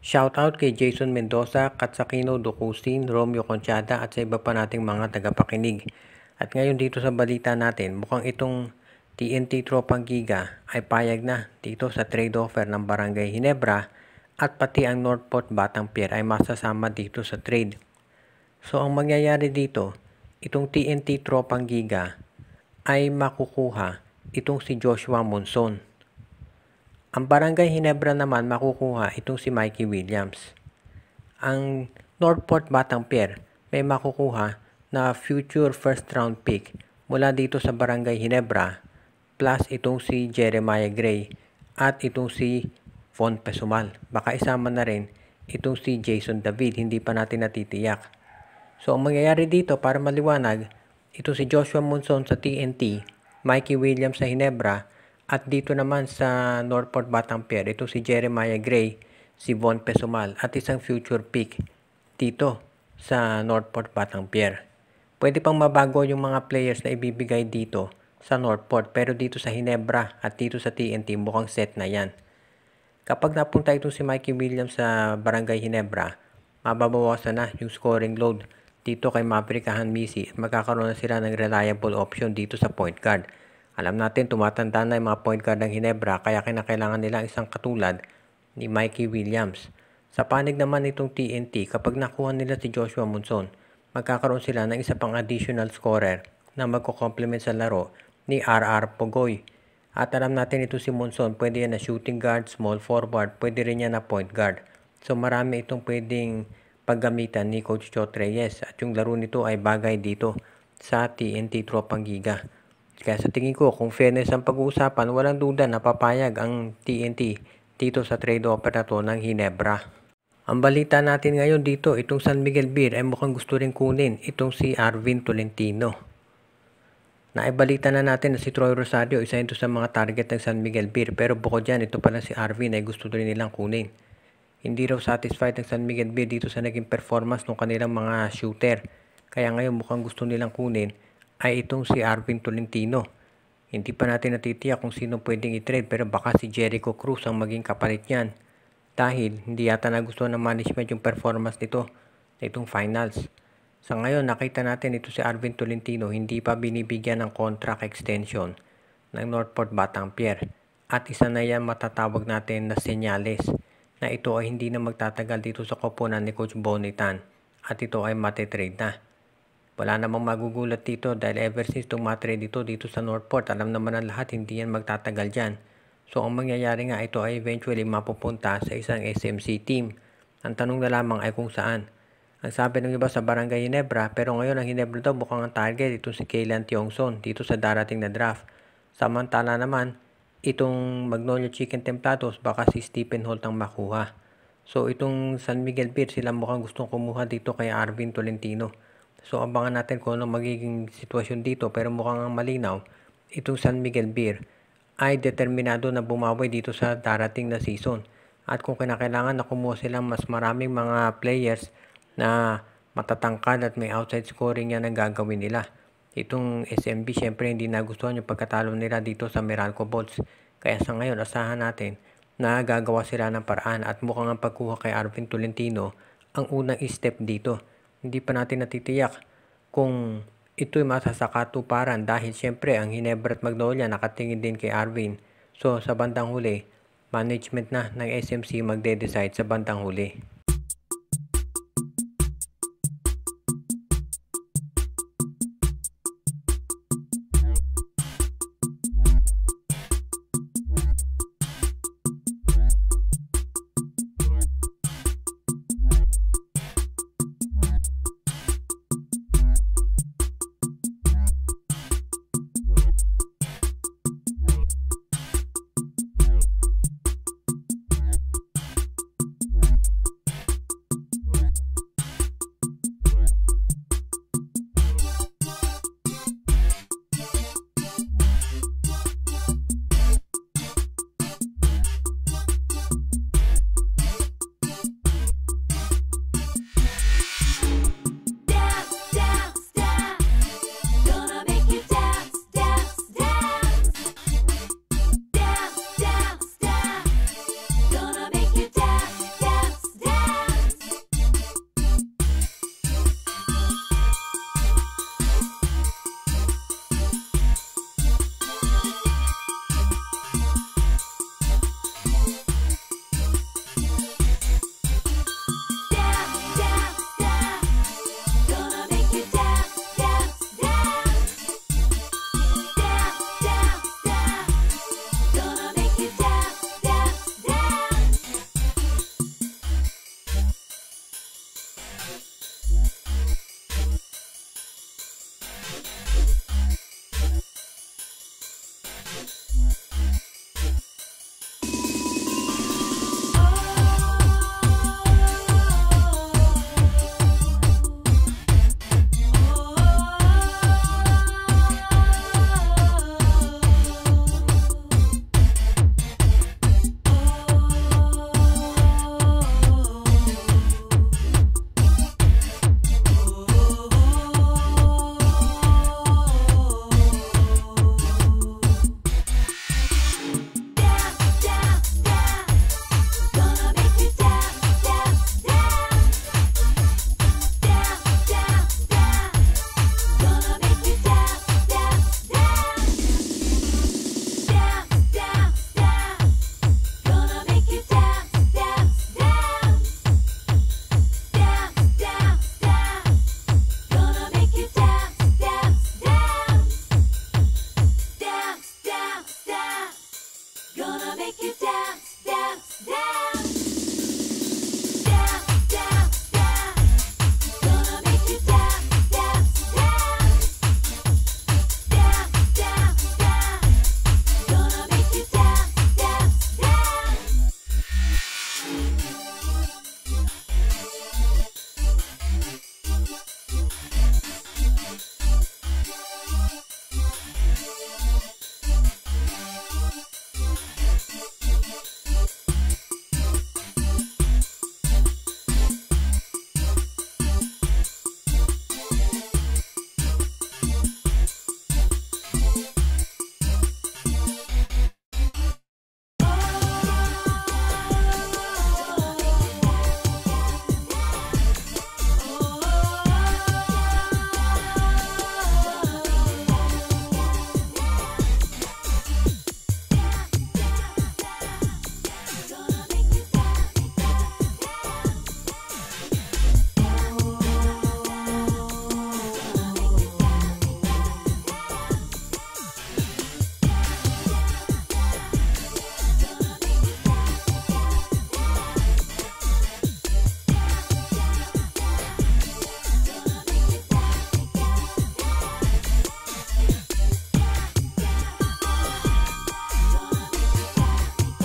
Shoutout kay Jason Mendoza, Katsakino Ducusin, Romeo Conchada at sa iba pa nating mga tagapakinig. At ngayon dito sa balita natin, mukhang itong TNT Tropang Giga ay payag na dito sa trade offer ng Barangay Ginebra at pati ang Northport Batang Pier ay masasama dito sa trade. So ang mangyayari dito, itong TNT Tropang Giga ay makukuha itong si Joshua Monson. Ang Barangay Ginebra naman makukuha itong si Mikey Williams. Ang Northport Batang Pier may makukuha na future first round pick mula dito sa Barangay Ginebra plus itong si Jeremiah Gray at itong si Von Pesumal. Baka isama na rin itong si Jason David, hindi pa natin natitiyak. So ang mangyayari dito para maliwanag, ito si Joshua Monson sa TNT, Mikey Williams sa Ginebra, at dito naman sa Northport Batang Pier, ito si Jeremiah Gray, si Von Pesumal at isang future pick dito sa Northport Batang Pier. Pwede pang mabago yung mga players na ibibigay dito sa Northport, pero dito sa Ginebra at dito sa TNT mukhang set na yan. Kapag napunta ito si Mikey Williams sa Barangay Ginebra, mababawasan na yung scoring load dito kay Maverick Hanmisi at magkakaroon na sila ng reliable option dito sa point guard. Alam natin tumatanda na yung mga point guard ng Ginebra kaya kinakailangan nila isang katulad ni Mikey Williams. Sa panig naman itong TNT, kapag nakuha nila si Joshua Monson, magkakaroon sila ng isa pang additional scorer na magko-complement sa laro ni RR Pogoy. At alam natin ito si Monson, pwede yan na shooting guard, small forward, pwede rin yan na point guard. So marami itong pwedeng paggamitan ni Coach Chot Reyes at yung laro nito ay bagay dito sa TNT Tropang Giga. Kaya sa tingin ko, kung fairness ang pag-uusapan, walang duda na papayag ang TNT dito sa trade offer na to ng Ginebra. Ang balita natin ngayon dito, itong San Miguel Beer ay mukhang gusto rin kunin itong si Arvin Tolentino. Naibalita na natin na si Troy Rosario, isa ito sa mga target ng San Miguel Beer, pero bukod dyan, ito pala si Arvin ay gusto rin nilang kunin. Hindi raw satisfied ng San Miguel Beer dito sa naging performance ng kanilang mga shooter. Kaya ngayon mukhang gusto nilang kunin ay itong si Arvin Tolentino. Hindi pa natin natitiyak kung sino pwedeng i-trade pero baka si Jericho Cruz ang maging kapalit niyan. Dahil hindi yata nagustuhan ng management yung performance nito sa itong finals. Sa ngayon nakita natin ito si Arvin Tolentino hindi pa binibigyan ng contract extension ng Northport Batang Pier. At isa na yan matatawag natin na senyales na ito ay hindi na magtatagal dito sa koponan ni Coach Bonitan at ito ay matitrade na. Wala namang magugulat dito dahil ever since itong matrade dito sa Northport, alam naman ng lahat hindi yan magtatagal dyan. So ang mangyayari nga ito ay eventually mapupunta sa isang SMC team. Ang tanong na lamang ay kung saan. Ang sabi ng iba sa Barangay Ginebra, pero ngayon ang Ginebra daw mukhang ang target ito si Kaylan Tiongson dito sa darating na draft. Samantala naman, itong Magnolia Chicken Templados baka si Stephen Holt ang makuha. So itong San Miguel Beer sila mukhang gustong kumuha dito kay Arvin Tolentino. So abangan natin kung ano magiging sitwasyon dito pero mukhang ang malinaw, itong San Miguel Beer ay determinado na bumawi dito sa darating na season. At kung kinakailangan na kumuha silang mas maraming mga players na matatangkad at may outside scoring yan ang gagawin nila. Itong SMB syempre hindi nagustuhan yung pagkatalo nila dito sa Meralco Bolts. Kaya sa ngayon asahan natin na gagawa sila ng paraan at mukhang ang pagkuha kay Arvin Tolentino ang unang step dito. Hindi pa natin natitiyak kung ito'y masasakatuparan dahil syempre ang Ginebra at Magnolia nakatingin din kay Arvin. So sa bandang huli, management na ng SMC magde-decide sa bandang huli.